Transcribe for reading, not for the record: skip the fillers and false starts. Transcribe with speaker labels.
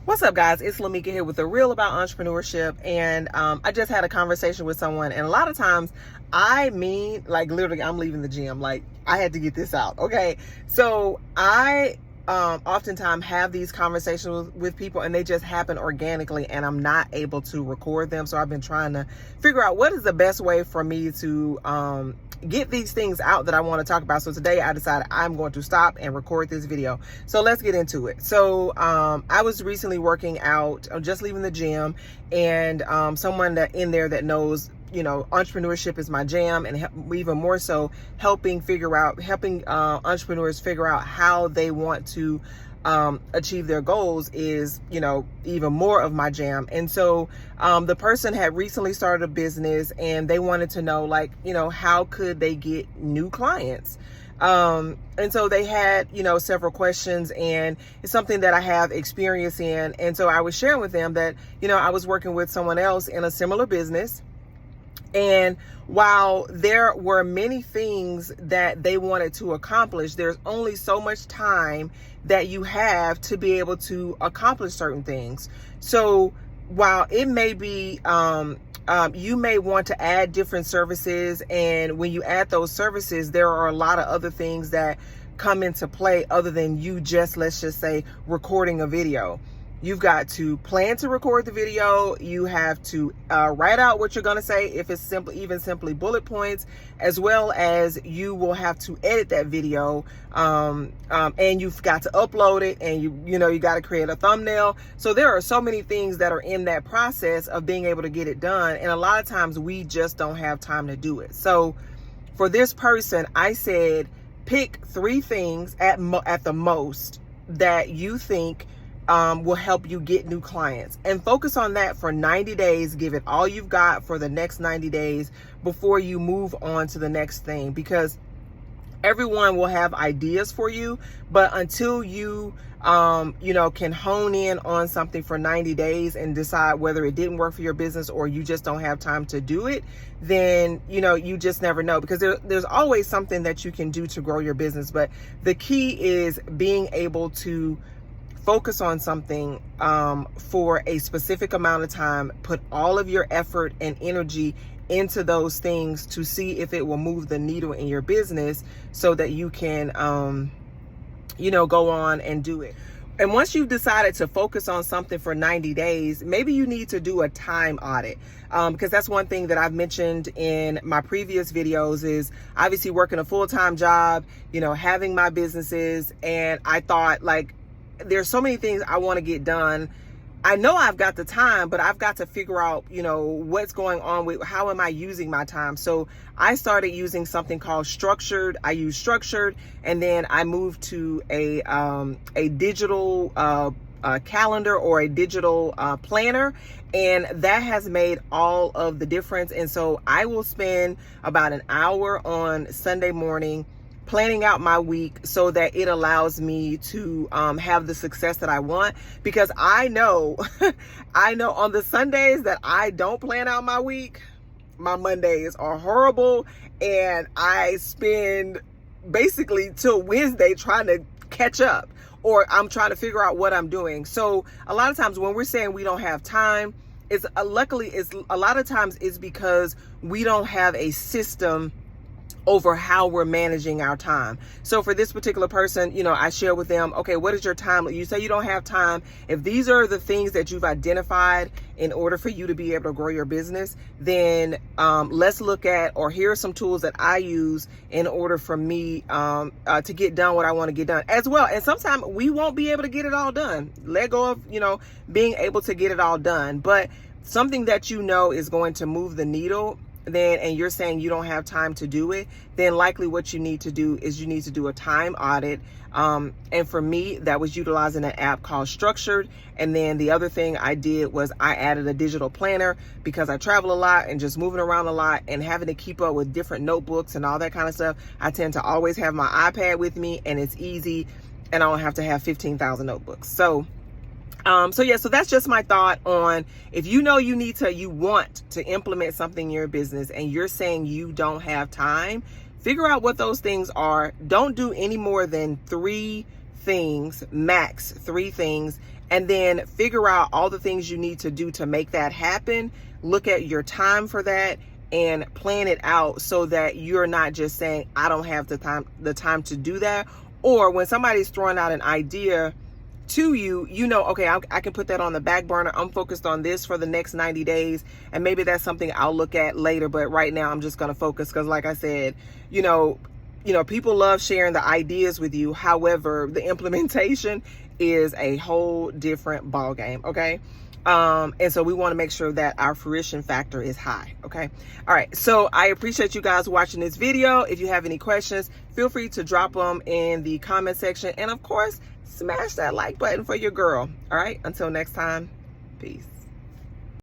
Speaker 1: What's up, guys? It's Lamika here with The Real About Entrepreneurship. And I just had a conversation with someone, and a lot of times like literally I'm leaving the gym. Like, I had to get this out. Okay. So I oftentimes have these conversations with people, and they just happen organically, and I'm not able to record them. So I've been trying to figure out what is the best way for me to get these things out that I want to talk about. So today I decided I'm going to stop and record this video. So let's get into it. So I was recently working out, I'm just leaving the gym, and someone that in there that knows, entrepreneurship is my jam, and even more so helping entrepreneurs figure out how they want to achieve their goals is, even more of my jam. And so the person had recently started a business, and they wanted to know, how could they get new clients? And so they had, several questions, and it's something that I have experience in. And so I was sharing with them that, I was working with someone else in a similar business. And while there were many things that they wanted to accomplish, there's only so much time that you have to be able to accomplish certain things. So while it may be, you may want to add different services, and when you add those services, there are a lot of other things that come into play other than you let's just say, recording a video. You've got to plan to record the video. You have to write out what you're going to say, if it's simply bullet points, as well as you will have to edit that video. And you've got to upload it, and you got to create a thumbnail. So there are so many things that are in that process of being able to get it done. And a lot of times we just don't have time to do it. So for this person, I said, pick 3 things at the most that you think will help you get new clients, and focus on that for 90 days. Give it all you've got for the next 90 days before you move on to the next thing, because everyone will have ideas for you, but until you can hone in on something for 90 days and decide whether it didn't work for your business, or you just don't have time to do it, then you just never know, because there's always something that you can do to grow your business. But the key is being able to focus on something for a specific amount of time, put all of your effort and energy into those things to see if it will move the needle in your business, so that you can, go on and do it. And once you've decided to focus on something for 90 days, maybe you need to do a time audit. Because that's one thing that I've mentioned in my previous videos, is obviously working a full-time job, having my businesses. And I thought, there's so many things I want to get done. I know I've got the time, but I've got to figure out, what's going on with how am I using my time. So I started using something called Structured. I use Structured, and then I moved to a digital calendar, or a digital planner, and that has made all of the difference. And so I will spend about an hour on Sunday morning planning out my week, so that it allows me to have the success that I want. Because I know on the Sundays that I don't plan out my week, my Mondays are horrible, and I spend basically till Wednesday trying to catch up, or I'm trying to figure out what I'm doing. So a lot of times when we're saying we don't have time, it's a lot of times it's because we don't have a system over how we're managing our time. So for this particular person, I share with them, okay, what is your time? You say you don't have time. If these are the things that you've identified in order for you to be able to grow your business, then let's look at, or here are some tools that I use in order for me to get done what I want to get done as well. And sometimes we won't be able to get it all done. Let go of, being able to get it all done. But something that is going to move the needle, and you're saying you don't have time to do it, then likely what you need to do is you need to do a time audit. And for me, that was utilizing an app called Structured. And then the other thing I did was I added a digital planner, because I travel a lot and just moving around a lot and having to keep up with different notebooks and all that kind of stuff. I tend to always have my iPad with me, and it's easy, and I don't have to have 15,000 notebooks. So that's just my thought on, if you want to implement something in your business, and you're saying you don't have time, figure out what those things are. Don't do any more than 3 things, max 3 things, and then figure out all the things you need to do to make that happen. Look at your time for that and plan it out so that you're not just saying, I don't have the time to do that. Or when somebody's throwing out an idea to you, you know, okay, I can put that on the back burner. I'm focused on this for the next 90 days. And maybe that's something I'll look at later. But right now I'm just going to focus because, like I said, you know, people love sharing the ideas with you. However, the implementation is a whole different ball game. Okay. And so we want to make sure that our fruition factor is high. Okay. All right. So I appreciate you guys watching this video. If you have any questions, feel free to drop them in the comment section. And of course, smash that like button for your girl. All right. Until next time. Peace.